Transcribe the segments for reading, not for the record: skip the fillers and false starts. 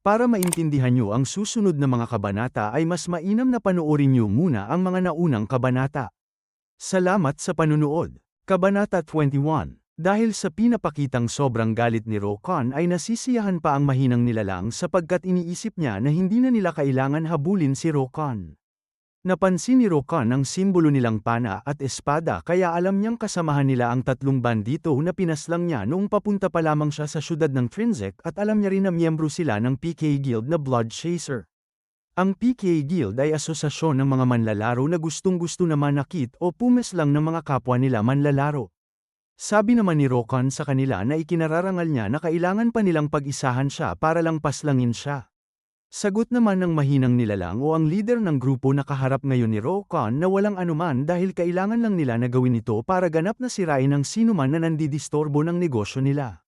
Para maintindihan nyo ang susunod na mga kabanata ay mas mainam na panoorin nyo muna ang mga naunang kabanata. Salamat sa panunood. Kabanata 21. Dahil sa pinapakitang sobrang galit ni Rokan ay nasisiyahan pa ang mahinang nilalang sapagkat iniisip niya na hindi na nila kailangan habulin si Rokan. Napansin ni Rokan ang simbolo nilang pana at espada kaya alam niyang kasamahan nila ang tatlong bandito na pinaslang niya noong papunta pa lamang siya sa syudad ng Trinzek at alam niya rin na miyembro sila ng PK Guild na Blood Chaser. Ang PK Guild ay asosasyon ng mga manlalaro na gustong-gusto na manakit o pumeslang ng mga kapwa nila manlalaro. Sabi naman ni Rokan sa kanila na ikinararangal niya na kailangan pa nilang pag-isahan siya para lang paslangin siya. Sagot naman ng mahinang nilalang o ang leader ng grupo na kaharap ngayon ni Rokan na walang anuman dahil kailangan lang nila na gawin ito para ganap na sirain ang sinuman na nandidistorbo ng negosyo nila.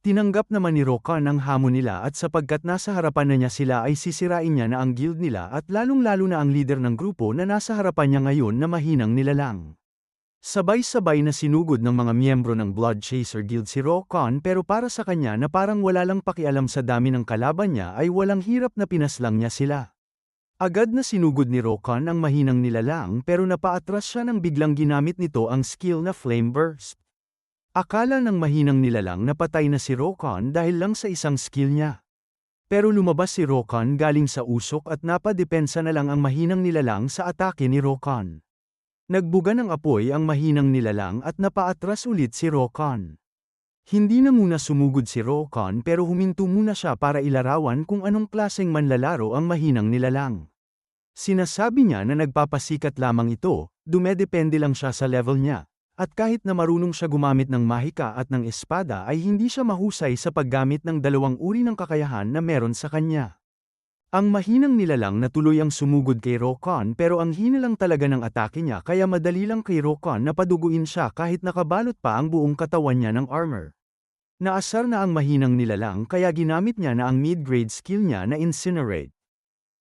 Tinanggap naman ni Rokan ang hamon nila at sapagkat nasa harapan na niya sila ay sisirain niya na ang guild nila at lalong-lalo na ang leader ng grupo na nasa harapan niya ngayon na mahinang nilalang. Sabay-sabay na sinugod ng mga miyembro ng Blood Chaser Guild si Rokan pero para sa kanya na parang wala lang pakialam sa dami ng kalaban niya ay walang hirap na pinaslang niya sila. Agad na sinugod ni Rokan ang mahinang nilalang pero napaatras siya nang biglang ginamit nito ang skill na Flame Burst. Akala ng mahinang nilalang na patay na si Rokan dahil lang sa isang skill niya. Pero lumabas si Rokan galing sa usok at napadepensa na lang ang mahinang nilalang sa atake ni Rokan. Nagbuga ng apoy ang mahinang nilalang at napaatras ulit si Rokan. Hindi na muna sumugod si Rokan pero huminto muna siya para ilarawan kung anong klaseng manlalaro ang mahinang nilalang. Sinasabi niya na nagpapasikat lamang ito, dumedepende lang siya sa level niya, at kahit na marunong siya gumamit ng mahika at ng espada ay hindi siya mahusay sa paggamit ng dalawang uri ng kakayahan na meron sa kanya. Ang mahinang nilalang na tuloy ang sumugod kay Rokan pero ang hina lang talaga ng atake niya kaya madali lang kay Rokan na paduguin siya kahit nakabalot pa ang buong katawan niya ng armor. Naasar na ang mahinang nilalang kaya ginamit niya na ang mid-grade skill niya na Incinerate.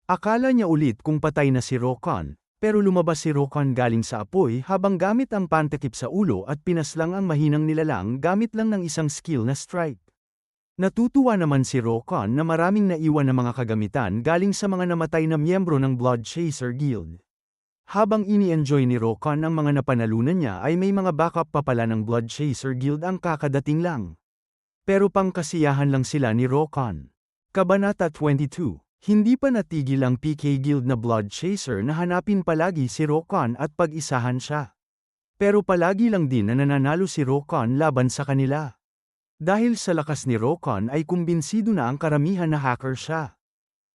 Akala niya ulit kung patay na si Rokan, pero lumabas si Rokan galing sa apoy habang gamit ang pantakip sa ulo at pinaslang ang mahinang nilalang gamit lang ng isang skill na Strike. Natutuwa naman si Rokan na maraming naiwan na mga kagamitan galing sa mga namatay na miyembro ng Blood Chaser Guild. Habang ini-enjoy ni Rokan ang mga napanalunan niya ay may mga backup pa pala ng Blood Chaser Guild ang kakadating lang. Pero pangkasiyahan lang sila ni Rokan. Kabanata 22. Hindi pa natigil ang PK Guild na Blood Chaser na hanapin palagi si Rokan at pag-isahan siya. Pero palagi lang din na nananalo si Rokan laban sa kanila. Dahil sa lakas ni Rokan ay kumbinsido na ang karamihan na hacker siya.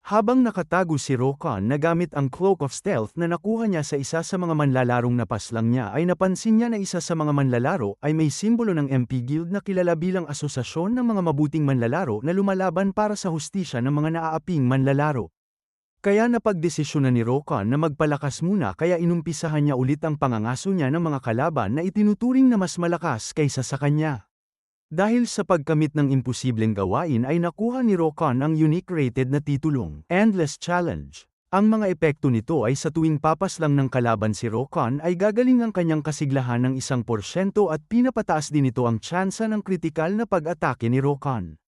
Habang nakatago si Rokan na gamit ang Cloak of Stealth na nakuha niya sa isa sa mga manlalarong napaslang niya ay napansin niya na isa sa mga manlalaro ay may simbolo ng MP Guild na kilala bilang asosasyon ng mga mabuting manlalaro na lumalaban para sa hustisya ng mga naaaping manlalaro. Kaya napagdesisyonan ni Rokan na magpalakas muna kaya inumpisahan niya ulit ang pangangaso niya ng mga kalaban na itinuturing na mas malakas kaysa sa kanya. Dahil sa pagkamit ng imposibleng gawain ay nakuha ni Rokan ang unique rated na titulong Endless Challenge. Ang mga epekto nito ay sa tuwing papaslang ng kalaban si Rokan ay gagaling ang kanyang kasiglahan ng 1% at pinapataas din ito ang tsansa ng kritikal na pag-atake ni Rokan.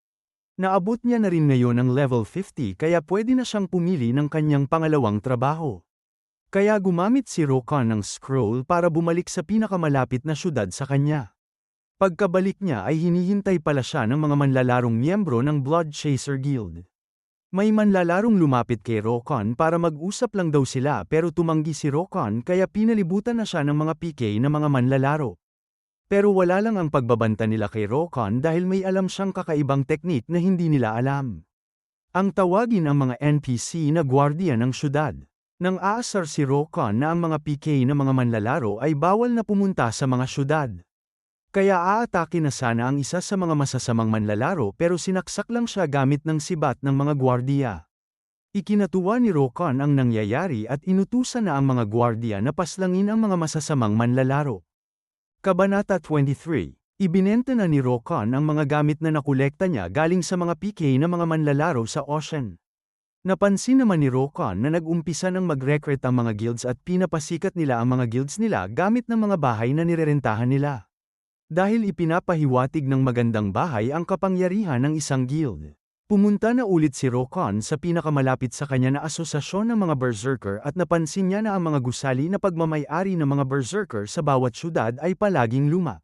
Naabot niya na rin ngayon ang level 50 kaya pwede na siyang pumili ng kanyang pangalawang trabaho. Kaya gumamit si Rokan ng scroll para bumalik sa pinakamalapit na syudad sa kanya. Pagkabalik niya ay hinihintay pala siya ng mga manlalarong miyembro ng Blood Chaser Guild. May manlalarong lumapit kay Rokan para mag-usap lang daw sila pero tumanggi si Rokan kaya pinalibutan na siya ng mga PK na mga manlalaro. Pero wala lang ang pagbabanta nila kay Rokan dahil may alam siyang kakaibang teknik na hindi nila alam. Ang tawagin ang mga NPC na gwardiya ng syudad. Nang aasar si Rokan na ang mga PK na mga manlalaro ay bawal na pumunta sa mga syudad. Kaya aatake na sana ang isa sa mga masasamang manlalaro pero sinaksak lang siya gamit ng sibat ng mga gwardiya. Ikinatuwa ni Rokan ang nangyayari at inutusan na ang mga gwardiya na paslangin ang mga masasamang manlalaro. Kabanata 23. Ibinenta na ni Rokan ang mga gamit na nakolekta niya galing sa mga PK na mga manlalaro sa Ocean. Napansin naman ni Rokan na nag-umpisa ng mag-recruit ang mga guilds at pinapasikat nila ang mga guilds nila gamit ng mga bahay na nirerentahan nila. Dahil ipinapahiwatig ng magandang bahay ang kapangyarihan ng isang guild. Pumunta na ulit si Rokon sa pinakamalapit sa kanya na asosasyon ng mga berserker at napansin niya na ang mga gusali na pagmamay-ari ng mga berserker sa bawat syudad ay palaging luma.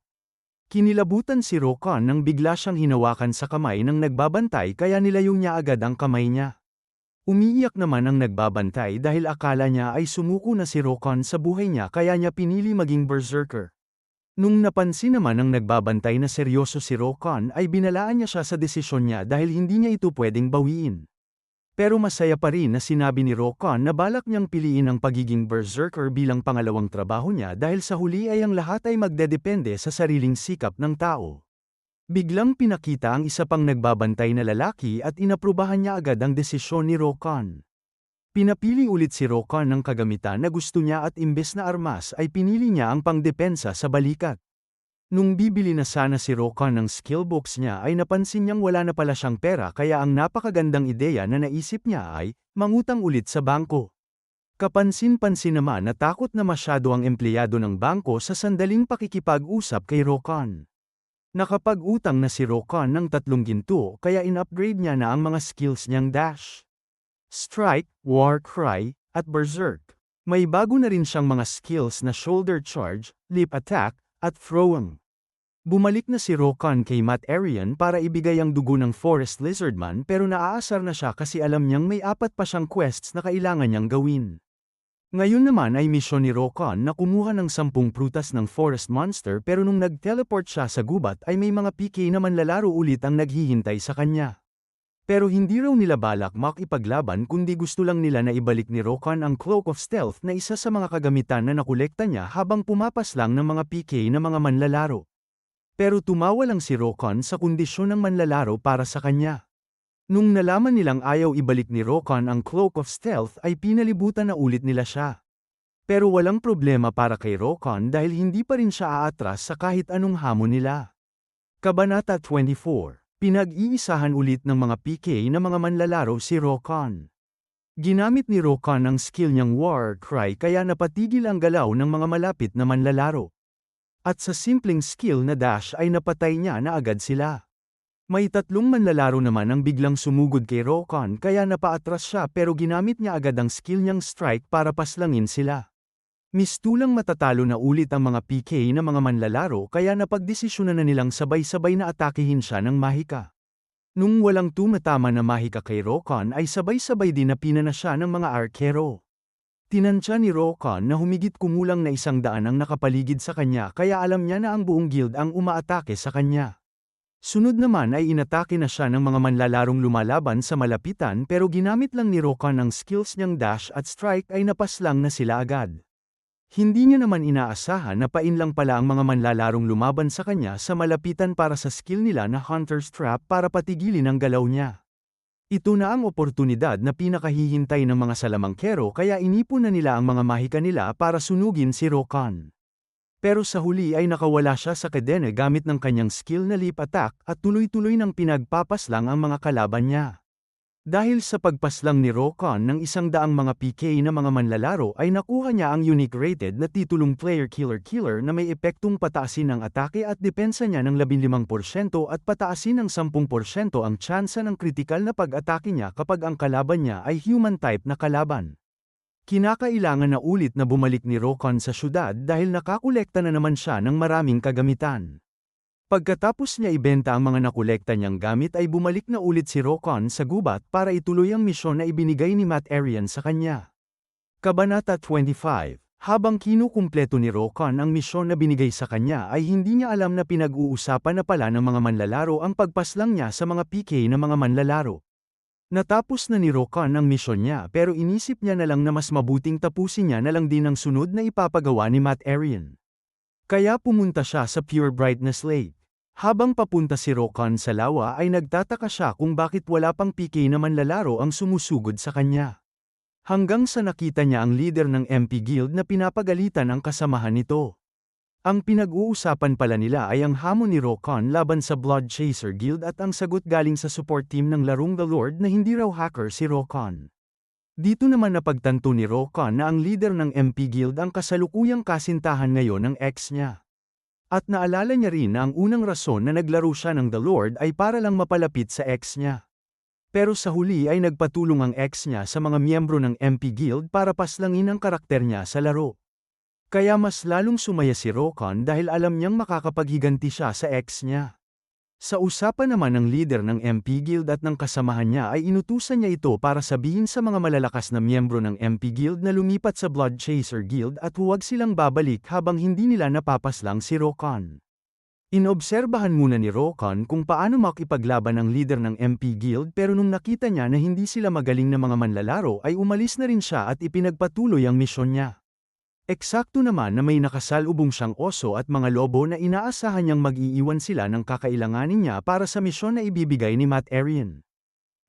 Kinilabutan si Rokon nang bigla siyang hinawakan sa kamay ng nagbabantay kaya nilayong niya agad ang kamay niya. Umiiyak naman ang nagbabantay dahil akala niya ay sumuko na si Rokon sa buhay niya kaya niya pinili maging berserker. Nung napansin naman ng nagbabantay na seryoso si Rokon ay binalaan niya siya sa desisyon niya dahil hindi niya ito pwedeng bawiin. Pero masaya pa rin na sinabi ni Rokon na balak niyang piliin ang pagiging berserker bilang pangalawang trabaho niya dahil sa huli ay ang lahat ay magdedepende sa sariling sikap ng tao. Biglang pinakita ang isa pang nagbabantay na lalaki at inaprubahan niya agad ang desisyon ni Rokon. Pinapili ulit si Rokon ng kagamitan na gusto niya at imbes na armas ay pinili niya ang pangdepensa sa balikat. Nung bibili na sana si Rokon ng skill books niya ay napansin niyang wala na pala siyang pera kaya ang napakagandang ideya na naisip niya ay mangutang ulit sa bangko. Kapansin-pansin naman na takot na masyado ang empleyado ng bangko sa sandaling pakikipag-usap kay Rokon. Nakapag-utang na si Rokon ng 3 ginto kaya in-upgrade niya na ang mga skills niyang dash, strike, war cry, at berserk. May bago na rin siyang mga skills na shoulder charge, leap attack, at throwing. Bumalik na si Rokon kay Matt Arian para ibigay ang dugo ng Forest Lizardman pero naaasar na siya kasi alam niyang may 4 pa siyang quests na kailangan niyang gawin. Ngayon naman ay misyon ni Rokon na kumuha ng 10 prutas ng Forest Monster pero nung nag-teleport siya sa gubat ay may mga PK na manlalaro ulit ang naghihintay sa kanya. Pero hindi raw nila balak makipaglaban kundi gusto lang nila na ibalik ni Rokon ang Cloak of Stealth na isa sa mga kagamitan na nakolekta niya habang pumapaslang ng mga PK na mga manlalaro. Pero tumawa lang si Rokon sa kondisyon ng manlalaro para sa kanya. Nung nalaman nilang ayaw ibalik ni Rokon ang Cloak of Stealth ay pinalibutan na ulit nila siya. Pero walang problema para kay Rokon dahil hindi pa rin siya aatras sa kahit anong hamon nila. Kabanata 24. Pinag-iisahan ulit ng mga PK na mga manlalaro si Rokon. Ginamit ni Rokon ang skill niyang War Cry kaya napatigil ang galaw ng mga malapit na manlalaro. At sa simpleng skill na dash ay napatay niya na agad sila. May 3 manlalaro naman ang biglang sumugod kay Rokon kaya napaatras siya pero ginamit niya agad ang skill niyang strike para paslangin sila. Mistulang matatalo na ulit ang mga PK na mga manlalaro kaya napagdesisyonan na nilang sabay-sabay na atakihin siya ng mahika. Nung walang tumatama na mahika kay Rokon ay sabay-sabay din na pinana siya ng mga arkero. Tinansya ni Rokon na humigit kumulang na 100 ang nakapaligid sa kanya kaya alam niya na ang buong guild ang umaatake sa kanya. Sunod naman ay inatake na siya ng mga manlalarong lumalaban sa malapitan pero ginamit lang ni Rokon ang skills niyang dash at strike ay napaslang na sila agad. Hindi niya naman inaasahan na pain lang pala ang mga manlalarong lumaban sa kanya sa malapitan para sa skill nila na Hunter's Trap para patigilin ang galaw niya. Ito na ang oportunidad na pinakahihintay ng mga salamangkero kaya inipon na nila ang mga mahika nila para sunugin si Rokon. Pero sa huli ay nakawala siya sa kadena gamit ng kanyang skill na leap attack at tuloy-tuloy nang pinagpapaslang ang mga kalaban niya. Dahil sa pagpaslang ni Rokon ng 100 mga PK na mga manlalaro ay nakuha niya ang unique rated na titulong Player Killer Killer na may epektong pataasin ang atake at depensa niya ng 15% at pataasin ng 10% ang tsansa ng kritikal na pag-atake niya kapag ang kalaban niya ay human type na kalaban. Kinakailangan na ulit na bumalik ni Rokon sa syudad dahil nakakolekta na naman siya ng maraming kagamitan. Pagkatapos niya ibenta ang mga nakolekta niyang gamit ay bumalik na ulit si Rokon sa gubat para ituloy ang misyon na ibinigay ni Matt Arian sa kanya. Kabanata 25. Habang kinukumpleto ni Rokon ang misyon na binigay sa kanya ay hindi niya alam na pinag-uusapan na pala ng mga manlalaro ang pagpaslang niya sa mga PK na mga manlalaro. Natapos na ni Rokon ang misyon niya pero inisip niya na lang na mas mabuting tapusin niya na lang din ang sunod na ipapagawa ni Matt Arian. Kaya pumunta siya sa Pure Brightness Lake. Habang papunta si Rokon sa lawa ay nagtataka siya kung bakit wala pang PK na manlalaro ang sumusugod sa kanya. Hanggang sa nakita niya ang leader ng MP Guild na pinapagalitan ang kasamahan nito. Ang pinag-uusapan pala nila ay ang hamon ni Rokon laban sa Blood Chaser Guild at ang sagot galing sa support team ng larong The Lord na hindi raw hacker si Rokon. Dito naman napagtanto ni Rokon na ang leader ng MP Guild ang kasalukuyang kasintahan ngayon ng ex niya. At naalala niya rin na ang unang rason na naglaro siya ng The Lord ay para lang mapalapit sa ex niya. Pero sa huli ay nagpatulong ang ex niya sa mga miyembro ng MP Guild para paslangin ang karakter niya sa laro. Kaya mas lalong sumaya si Rokon dahil alam niyang makakapaghiganti siya sa ex niya. Sa usapan naman ng leader ng MP Guild at ng kasamahan niya ay inutusan niya ito para sabihin sa mga malalakas na miyembro ng MP Guild na lumipat sa Blood Chaser Guild at huwag silang babalik habang hindi nila napapaslang si Rokon. Inobserbahan muna ni Rokon kung paano makipaglaban ang leader ng MP Guild pero nung nakita niya na hindi sila magaling na mga manlalaro ay umalis na rin siya at ipinagpatuloy ang misyon niya. Eksakto naman na may nakasalubong siyang oso at mga lobo na inaasahan niyang mag-iiwan sila ng kakailanganin niya para sa misyon na ibibigay ni Matt Arian.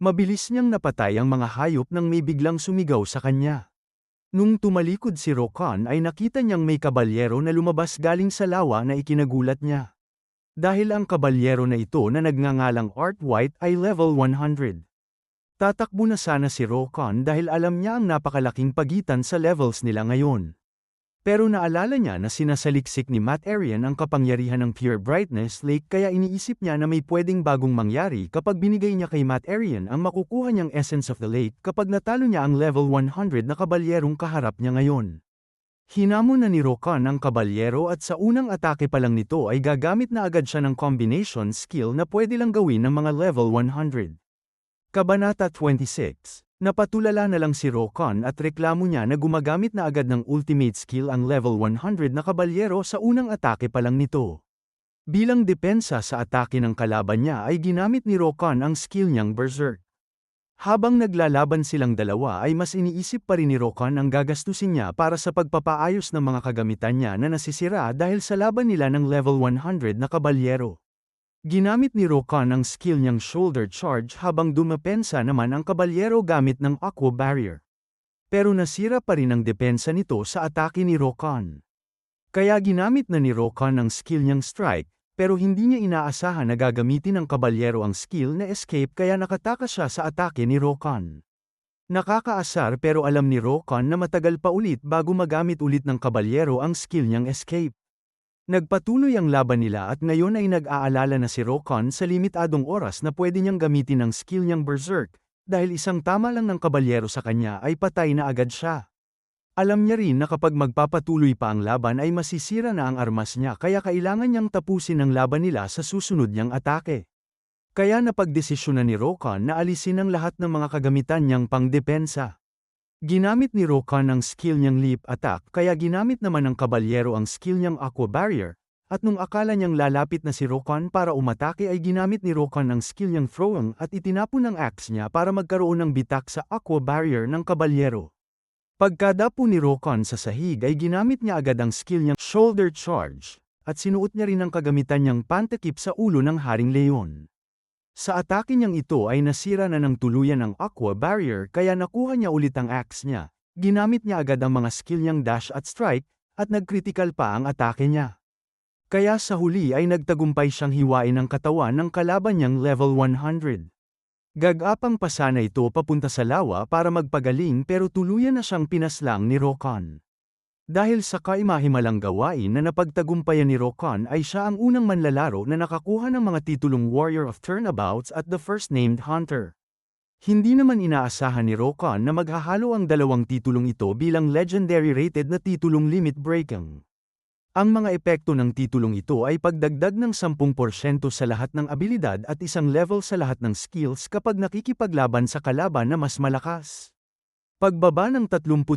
Mabilis niyang napatay ang mga hayop nang may biglang sumigaw sa kanya. Nung tumalikod si Rokon ay nakita niyang may kabalyero na lumabas galing sa lawa na ikinagulat niya. Dahil ang kabalyero na ito na nagngangalang Art White ay level 100. Tatakbo na sana si Rokon dahil alam niya ang napakalaking pagitan sa levels nila ngayon. Pero naalala niya na sinasaliksik ni Matt Arian ang kapangyarihan ng Pure Brightness Lake kaya iniisip niya na may pwedeng bagong mangyari kapag binigay niya kay Matt Arian ang makukuha niyang Essence of the Lake kapag natalo niya ang level 100 na kabalyerong kaharap niya ngayon. Hinamon na ni Rokon ang kabalyero at sa unang atake pa lang nito ay gagamit na agad siya ng combination skill na pwede lang gawin ng mga level 100. Kabanata 26. Napatulala na lang si Rokon at reklamo niya na gumagamit na agad ng ultimate skill ang level 100 na kabalyero sa unang atake pa lang nito. Bilang depensa sa atake ng kalaban niya ay ginamit ni Rokon ang skill niyang Berserk. Habang naglalaban silang dalawa ay mas iniisip pa rin ni Rokon ang gagastusin niya para sa pagpapaayos ng mga kagamitan niya na nasisira dahil sa laban nila ng level 100 na kabalyero. Ginamit ni Rokon ang skill niyang Shoulder Charge habang dumepensa naman ang kabalyero gamit ng Aqua Barrier. Pero nasira pa rin ang depensa nito sa atake ni Rokon. Kaya ginamit na ni Rokon ang skill niyang Strike, pero hindi niya inaasahan na gagamitin ng kabalyero ang skill na Escape kaya nakatakas siya sa atake ni Rokon. Nakakaasar pero alam ni Rokon na matagal pa ulit bago magamit ulit ng kabalyero ang skill niyang Escape. Nagpatuloy ang laban nila at ngayon ay nag-aalala na si Rokon sa limitadong oras na pwede niyang gamitin ang skill niyang Berserk, dahil isang tama lang ng kabalyero sa kanya ay patay na agad siya. Alam niya rin na kapag magpapatuloy pa ang laban ay masisira na ang armas niya kaya kailangan niyang tapusin ang laban nila sa susunod niyang atake. Kaya napagdesisyonan ni Rokon na alisin ang lahat ng mga kagamitan niyang pangdepensa. Ginamit ni Rokon ang skill niyang Leap Attack kaya ginamit naman ng kabalyero ang skill niyang Aqua Barrier, at nung akala niyang lalapit na si Rokon para umatake ay ginamit ni Rokon ang skill niyang Throwing at itinapon ang axe niya para magkaroon ng bitak sa Aqua Barrier ng kabalyero. Pagkadapo ni Rokon sa sahig ay ginamit niya agad ang skill niyang Shoulder Charge, at sinuot niya rin ang kagamitan niyang pantakip sa ulo ng Haring Leon. Sa atake niyang ito ay nasira na ng tuluyan ang Aqua Barrier kaya nakuha niya ulit ang axe niya, ginamit niya agad ang mga skill niyang Dash at Strike, at nag-critical pa ang atake niya. Kaya sa huli ay nagtagumpay siyang hiwain ang katawan ng kalaban niyang level 100. Gagapang pa sana ito papunta sa lawa para magpagaling pero tuluyan na siyang pinaslang ni Rokon. Dahil sa kaimahimalang gawain na napagtagumpayan ni Rokon ay siya ang unang manlalaro na nakakuha ng mga titulong Warrior of Turnabouts at the First Named Hunter. Hindi naman inaasahan ni Rokon na maghahalo ang dalawang titulong ito bilang legendary rated na titulong limit breaking. Ang mga epekto ng titulong ito ay pagdagdag ng 10% sa lahat ng abilidad at isang level sa lahat ng skills kapag nakikipaglaban sa kalaban na mas malakas. Pagbaba ng 30%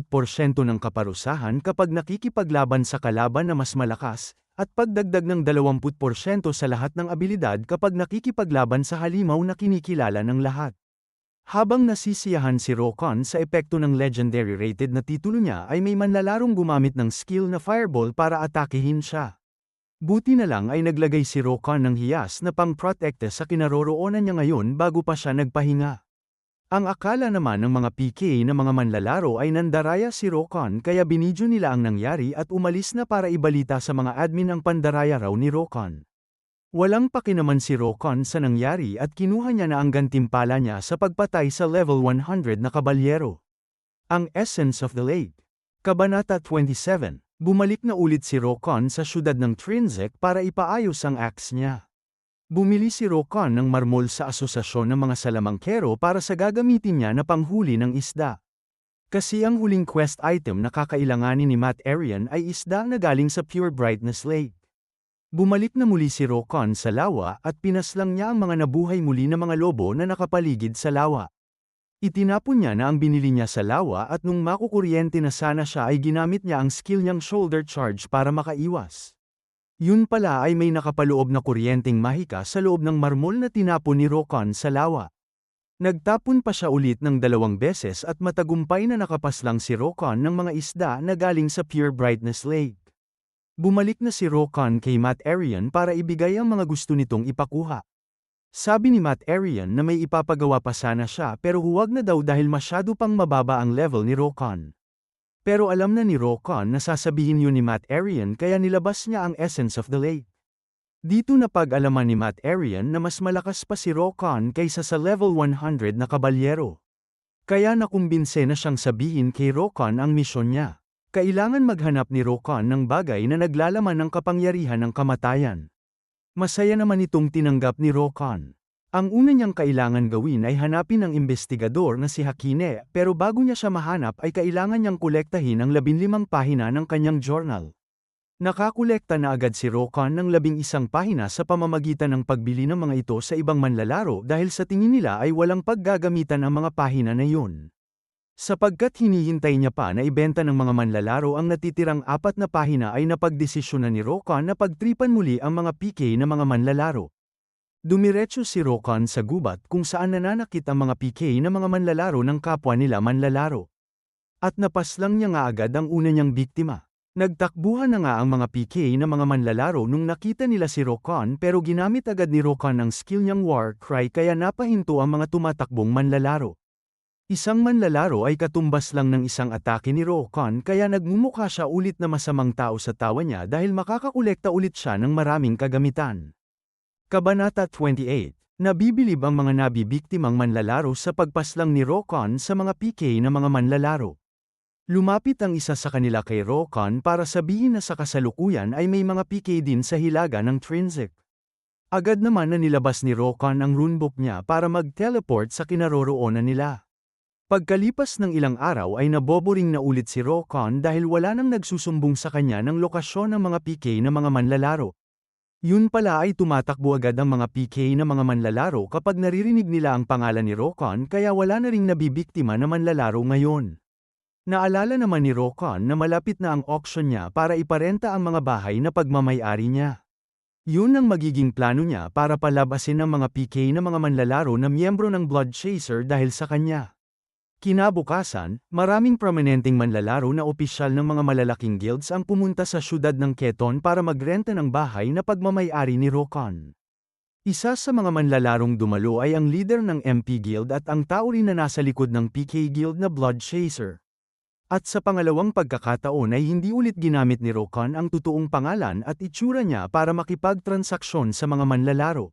ng kaparusahan kapag nakikipaglaban sa kalaban na mas malakas, at pagdagdag ng 20% sa lahat ng abilidad kapag nakikipaglaban sa halimaw na kinikilala ng lahat. Habang nasisiyahan si Rokon sa epekto ng legendary rated na titulo niya ay may manlalarong gumamit ng skill na Fireball para atakehin siya. Buti na lang ay naglagay si Rokon ng hiyas na pang-protekte sa kinaroroonan niya ngayon bago pa siya nagpahinga. Ang akala naman ng mga PK na mga manlalaro ay nandaraya si Rokon kaya binidyo nila ang nangyari at umalis na para ibalita sa mga admin ang pandaraya raw ni Rokon. Walang pakinaman si Rokon sa nangyari at kinuha niya na ang gantimpala niya sa pagpatay sa level 100 na kabalyero. Ang Essence of the Lake. Kabanata 27. Bumalik na ulit si Rokon sa syudad ng Trinzek para ipaayos ang axe niya. Bumili si Rokan ng marmol sa asosasyon ng mga salamangkero para sa gagamitin niya na panghuli ng isda. Kasi ang huling quest item na kakailanganin ni Matt Arian ay isda na galing sa Pure Brightness Lake. Bumalik na muli si Rokan sa lawa at pinaslang niya ang mga nabuhay muli na mga lobo na nakapaligid sa lawa. Itinapon niya na ang binili niya sa lawa at nung makukuryente na sana siya ay ginamit niya ang skill niyang shoulder charge para makaiwas. Yun pala ay may nakapaloob na kuryenteng mahika sa loob ng marmol na tinapon ni Rokan sa lawa. Nagtapon pa siya ulit ng 2 beses at matagumpay na nakapaslang si Rokan ng mga isda na galing sa Pure Brightness Lake. Bumalik na si Rokan kay Matt Arian para ibigay ang mga gusto nitong ipakuha. Sabi ni Matt Arian na may ipapagawa pa sana siya pero huwag na daw dahil masyado pang mababa ang level ni Rokan. Pero alam na ni Rokan na sasabihin yun ni Matt Arian kaya nilabas niya ang essence of the lake. Dito napag-alaman ni Matt Arian na mas malakas pa si Rokan kaysa sa level 100 na kabalyero. Kaya nakumbinse na siyang sabihin kay Rokan ang misyon niya. Kailangan maghanap ni Rokan ng bagay na naglalaman ng kapangyarihan ng kamatayan. Masaya naman itong tinanggap ni Rokan. Ang una niyang kailangan gawin ay hanapin ang investigador na si Hakine pero bago niya siya mahanap ay kailangan niyang kolektahin ang 15 pahina ng kanyang journal. Nakakolekta na agad si Rokan ng 11 pahina sa pamamagitan ng pagbili ng mga ito sa ibang manlalaro dahil sa tingin nila ay walang paggagamitan ang mga pahina na yun. Sapagkat hinihintay niya pa na ibenta ng mga manlalaro ang natitirang 4 na pahina ay napagdesisyonan ni Rokan na pagtripan muli ang mga PK na mga manlalaro. Dumiretso si Rokan sa gubat kung saan nananakit ang mga PK na mga manlalaro ng kapwa nila manlalaro. At napaslang niya nga agad ang una niyang biktima. Nagtakbuhan na nga ang mga PK na mga manlalaro nung nakita nila si Rokan pero ginamit agad ni Rokan ang skill niyang War Cry kaya napahinto ang mga tumatakbong manlalaro. Isang manlalaro ay katumbas lang ng isang atake ni Rokan kaya nagmumukha siya ulit na masamang tao sa tawa niya dahil makakakolekta ulit siya ng maraming kagamitan. Kabanata 28. Nabibilib ang mga nabibiktimang manlalaro sa pagpaslang ni Rokan sa mga PK na mga manlalaro. Lumapit ang isa sa kanila kay Rokan para sabihin na sa kasalukuyan ay may mga PK din sa hilaga ng Trinzek. Agad naman na nilabas ni Rokan ang runebook niya para mag-teleport sa kinaroroonan nila. Pagkalipas ng ilang araw ay naboboring na ulit si Rokan dahil wala nang nagsusumbong sa kanya ng lokasyon ng mga PK na mga manlalaro. Yun pala ay tumatakbo agad ang mga PK na mga manlalaro kapag naririnig nila ang pangalan ni Rokan kaya wala na ring nabibiktima na manlalaro ngayon. Naalala naman ni Rokan na malapit na ang auction niya para iparenta ang mga bahay na pagmamay-ari niya. Yun ang magiging plano niya para palabasin ang mga PK na mga manlalaro na miyembro ng Blood Chaser dahil sa kanya. Kinabukasan, maraming prominenteng manlalaro na opisyal ng mga malalaking guilds ang pumunta sa syudad ng Keton para magrenta ng bahay na pagmamay-ari ni Rokan. Isa sa mga manlalarong dumalo ay ang leader ng MP Guild at ang tao rin na nasa likod ng PK Guild na Blood Chaser. At sa pangalawang pagkakataon ay hindi ulit ginamit ni Rokan ang totoong pangalan at itsura niya para makipagtransaksyon sa mga manlalaro.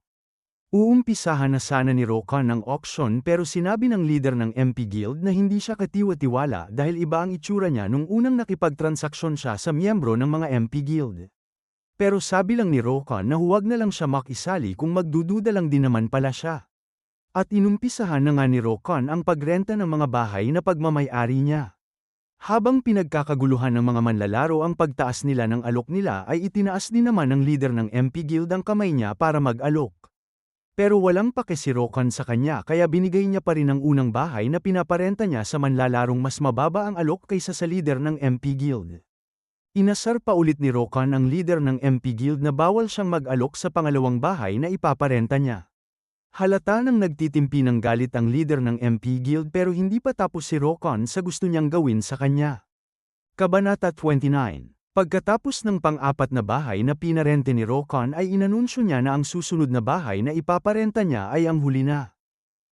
Uumpisahan na sana ni Rokan ang auction pero sinabi ng leader ng MP Guild na hindi siya katiwa-tiwala dahil iba ang itsura niya nung unang nakipagtransaksyon siya sa miyembro ng mga MP Guild. Pero sabi lang ni Rokan na huwag na lang siya makisali kung magdududa lang din naman pala siya. At inumpisahan na nga ni Rokan ang pagrenta ng mga bahay na pagmamay-ari niya. Habang pinagkakaguluhan ng mga manlalaro ang pagtaas nila ng alok nila ay itinaas din naman ng leader ng MP Guild ang kamay niya para mag-alok. Pero walang pake si Rokan sa kanya kaya binigay niya pa rin ang unang bahay na pinaparenta niya sa manlalarong mas mababa ang alok kaysa sa leader ng MP Guild. Inasar pa ulit ni Rokan ang leader ng MP Guild na bawal siyang mag-alok sa pangalawang bahay na ipaparenta niya. Halata nang nagtitimpi ng galit ang leader ng MP Guild pero hindi pa tapos si Rokan sa gusto niyang gawin sa kanya. Kabanata 29. Pagkatapos ng pang-apat na bahay na pinarente ni Rokan ay inanunsyo niya na ang susunod na bahay na ipaparenta niya ay ang huli na.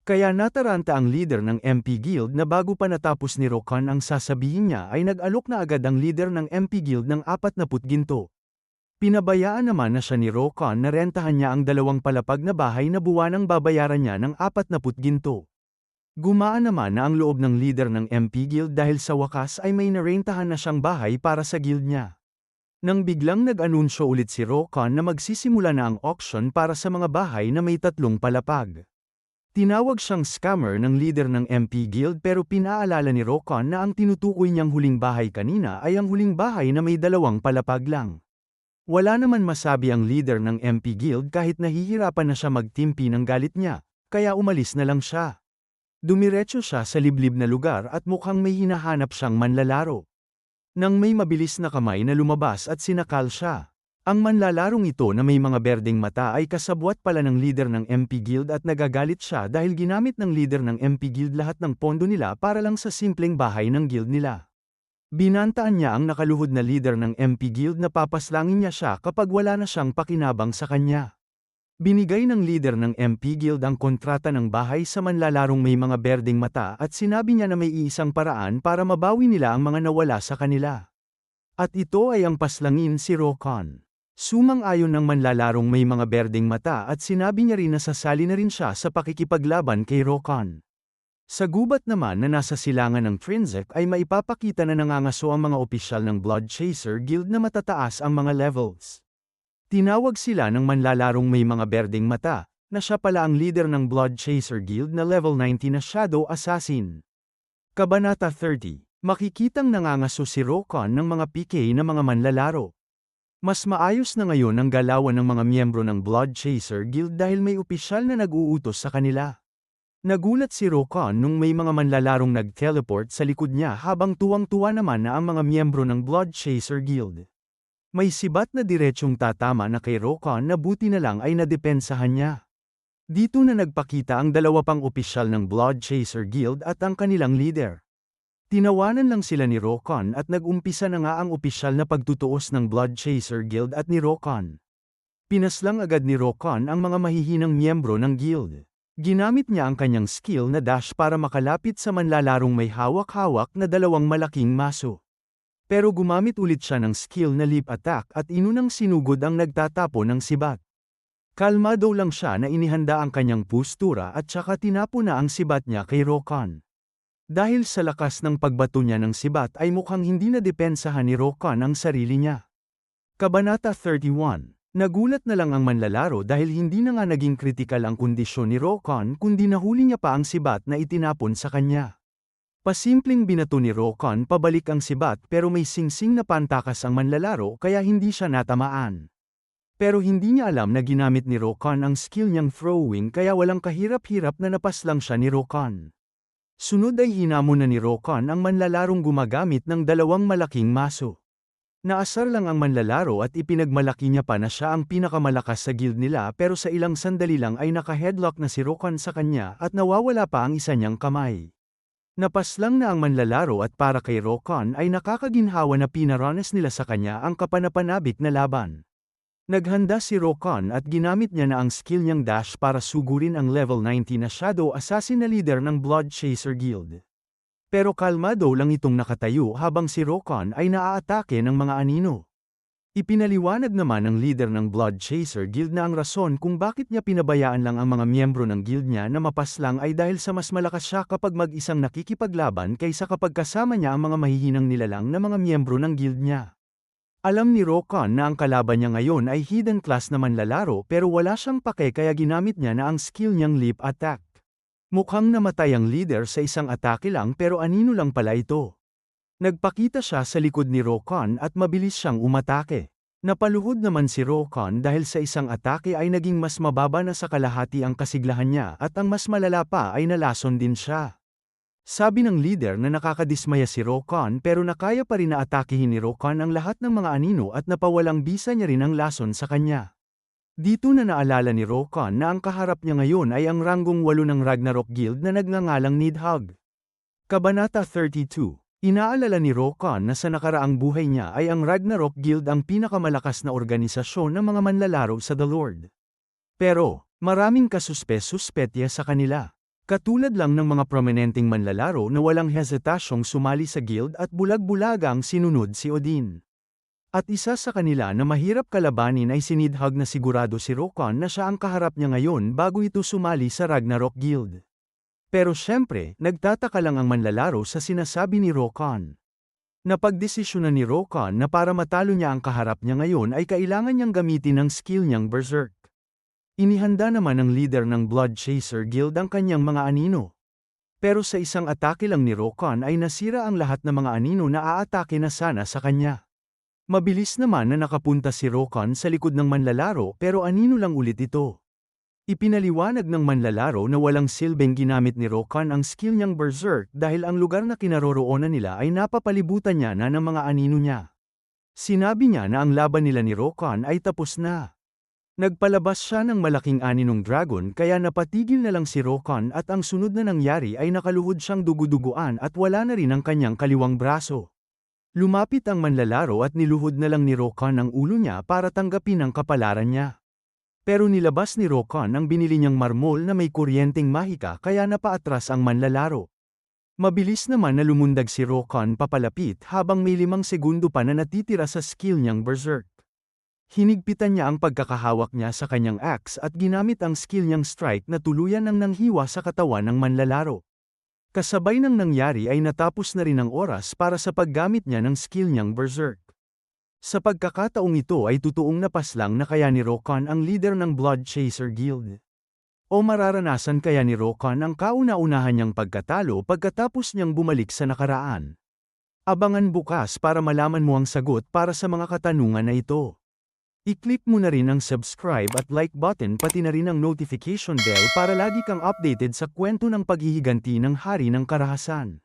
Kaya nataranta ang leader ng MP Guild na bago pa natapos ni Rokan ang sasabihin niya ay nag-alok na agad ang leader ng MP Guild ng 40 ginto. Pinabayaan naman na siya ni Rokan na rentahan niya ang 2 palapag na bahay na buwanang babayaran niya ng 40 ginto. Gumaan naman na ang loob ng leader ng MP Guild dahil sa wakas ay may narentahan na siyang bahay para sa guild niya. Nang biglang nag-anunsyo ulit si Rokon na magsisimula na ang auction para sa mga bahay na may 3 palapag. Tinawag siyang scammer ng leader ng MP Guild pero pinaalala ni Rokon na ang tinutukoy niyang huling bahay kanina ay ang huling bahay na may 2 palapag lang. Wala naman masabi ang leader ng MP Guild kahit nahihirapan na siya magtimpi ng galit niya, kaya umalis na lang siya. Dumiretso siya sa liblib na lugar at mukhang may hinahanap siyang manlalaro. Nang may mabilis na kamay na lumabas at sinakal siya. Ang manlalarong ito na may mga berdeng mata ay kasabwat pala ng leader ng MP Guild at nagagalit siya dahil ginamit ng leader ng MP Guild lahat ng pondo nila para lang sa simpleng bahay ng guild nila. Binantaan niya ang nakaluhod na leader ng MP Guild na papaslangin niya siya kapag wala na siyang pakinabang sa kanya. Binigay ng leader ng MP Guild ang kontrata ng bahay sa manlalarong may mga berdeng mata at sinabi niya na may iisang paraan para mabawi nila ang mga nawala sa kanila. At ito ay ang paslangin si Rokon. Sumang-ayon ng manlalarong may mga berdeng mata at sinabi niya rin na sasali na rin siya sa pakikipaglaban kay Rokon. Sa gubat naman na nasa silangan ng Trinzek ay maipapakita na nangangaso ang mga opisyal ng Blood Chaser Guild na matataas ang mga levels. Tinawag sila ng manlalarong may mga berdeng mata, na siya pala ang leader ng Blood Chaser Guild na level 90 na Shadow Assassin. Kabanata 30. Makikitang nangangaso si Rokon ng mga PK na mga manlalaro. Mas maayos na ngayon ang galawan ng mga miyembro ng Blood Chaser Guild dahil may opisyal na nag-uutos sa kanila. Nagulat si Rokon nung may mga manlalarong nag-teleport sa likod niya habang tuwang-tuwa naman na ang mga miyembro ng Blood Chaser Guild. May sibat na diretsyong tatama na kay Rokon na buti na lang ay nadepensahan niya. Dito na nagpakita ang 2 pang opisyal ng Blood Chaser Guild at ang kanilang leader. Tinawanan lang sila ni Rokon at nag-umpisa na nga ang opisyal na pagtutuos ng Blood Chaser Guild at ni Rokon. Pinaslang agad ni Rokon ang mga mahihinang miyembro ng guild. Ginamit niya ang kanyang skill na dash para makalapit sa manlalarong may hawak-hawak na 2 malaking maso. Pero gumamit ulit siya ng skill na leap attack at inunang sinugod ang nagtatapo ng sibat. Kalmado lang siya na inihanda ang kanyang postura at saka tinapo na ang sibat niya kay Rokon. Dahil sa lakas ng pagbato niya ng sibat ay mukhang hindi na depensahan ni Rokon ang sarili niya. Kabanata 31. Nagulat na lang ang manlalaro dahil hindi na nga naging kritikal ang kondisyon ni Rokon kundi nahuli niya pa ang sibat na itinapon sa kanya. Pasimpleng binato ni Rokon pabalik ang sibat pero may singsing na pantakas ang manlalaro kaya hindi siya natamaan. Pero hindi niya alam na ginamit ni Rokon ang skill niyang throwing kaya walang kahirap-hirap na napaslang siya ni Rokon. Sunod ay hinamon na ni Rokon ang manlalarong gumagamit ng 2 malaking maso. Naasar lang ang manlalaro at ipinagmalaki niya pa na siya ang pinakamalakas sa guild nila pero sa ilang sandali lang ay naka-headlock na si Rokon sa kanya at nawawala pa ang isa niyang kamay. Napaslang na ang manlalaro at para kay Rokon ay nakakaginhawa na pinaranas nila sa kanya ang kapanapanabik na laban. Naghanda si Rokon at ginamit niya na ang skill niyang dash para sugurin ang level 90 na Shadow Assassin na leader ng Blood Chaser Guild. Pero kalmado lang itong nakatayo habang si Rokon ay naaatake ng mga anino. Ipinaliwanag naman ng leader ng Blood Chaser Guild na ang rason kung bakit niya pinabayaan lang ang mga miyembro ng guild niya na mapaslang ay dahil sa mas malakas siya kapag mag-isang nakikipaglaban kaysa kapag kasama niya ang mga mahihinang nilalang na mga miyembro ng guild niya. Alam ni Rokon na ang kalaban niya ngayon ay hidden class na manlalaro pero wala siyang pake kaya ginamit niya na ang skill niyang leap attack. Mukhang namatay ang leader sa isang atake lang pero anino lang pala ito. Nagpakita siya sa likod ni Rokon at mabilis siyang umatake. Napaluhod naman si Rokon dahil sa isang atake ay naging mas mababa na sa kalahati ang kasiglahan niya at ang mas malala pa ay nalason din siya. Sabi ng leader na nakakadismaya si Rokon pero nakaya pa rin na atakihin ni Rokon ang lahat ng mga anino at napawalang bisa niya rin ang lason sa kanya. Dito na naalala ni Rokon na ang kaharap niya ngayon ay ang ranggong 8 ng Ragnarok Guild na nagngangalang Nidhogg. Kabanata 32. Inaalala ni Rokon na sa nakaraang buhay niya ay ang Ragnarok Guild ang pinakamalakas na organisasyon ng mga manlalaro sa The Lord. Pero, maraming kasuspe-suspetya sa kanila. Katulad lang ng mga prominenteng manlalaro na walang hesitasyong sumali sa guild at bulag-bulagang sinunod si Odin. At isa sa kanila na mahirap kalabanin ay si Nidhogg na sigurado si Rokon na siya ang kaharap niya ngayon bago ito sumali sa Ragnarok Guild. Pero syempre, nagtataka lang ang manlalaro sa sinasabi ni Rokon. Napagdesisyonan ni Rokan na para matalo niya ang kaharap niya ngayon ay kailangan niyang gamitin ang skill niyang Berserk. Inihanda naman ng leader ng Blood Chaser Guild ang kanyang mga anino. Pero sa isang atake lang ni Rokan ay nasira ang lahat ng mga anino na aatake na sana sa kanya. Mabilis naman na nakapunta si Rokan sa likod ng manlalaro pero anino lang ulit ito. Ipinaliwanag ng manlalaro na walang silbing ginamit ni Rokan ang skill niyang Berserk dahil ang lugar na kinaroroonan nila ay napapalibutan niya na ng mga anino niya. Sinabi niya na ang laban nila ni Rokan ay tapos na. Nagpalabas siya ng malaking aninong dragon kaya napatigil na lang si Rokan at ang sunod na nangyari ay nakaluhod siyang duguduguan at wala na rin ang kanyang kaliwang braso. Lumapit ang manlalaro at niluhod na lang ni Rokan ang ulo niya para tanggapin ang kapalaran niya. Pero nilabas ni Rokan ang binili niyang marmol na may kuryenteng mahika kaya napaatras ang manlalaro. Mabilis naman na lumundag si Rokan papalapit habang may 5 segundo pa na natitira sa skill niyang Berserk. Hinigpitan niya ang pagkakahawak niya sa kanyang axe at ginamit ang skill niyang strike na tuluyan ng nanghiwa sa katawan ng manlalaro. Kasabay ng nangyari ay natapos na rin ang oras para sa paggamit niya ng skill niyang Berserk. Sa pagkakataong ito ay totoong napaslang na kaya ni Rokan ang leader ng Blood Chaser Guild. O mararanasan kaya ni Rokan ang kauna-unahan niyang pagkatalo pagkatapos niyang bumalik sa nakaraan. Abangan bukas para malaman mo ang sagot para sa mga katanungan na ito. I-click mo na rin ang subscribe at like button pati na rin ang notification bell para lagi kang updated sa kwento ng paghihiganti ng Hari ng Karahasan.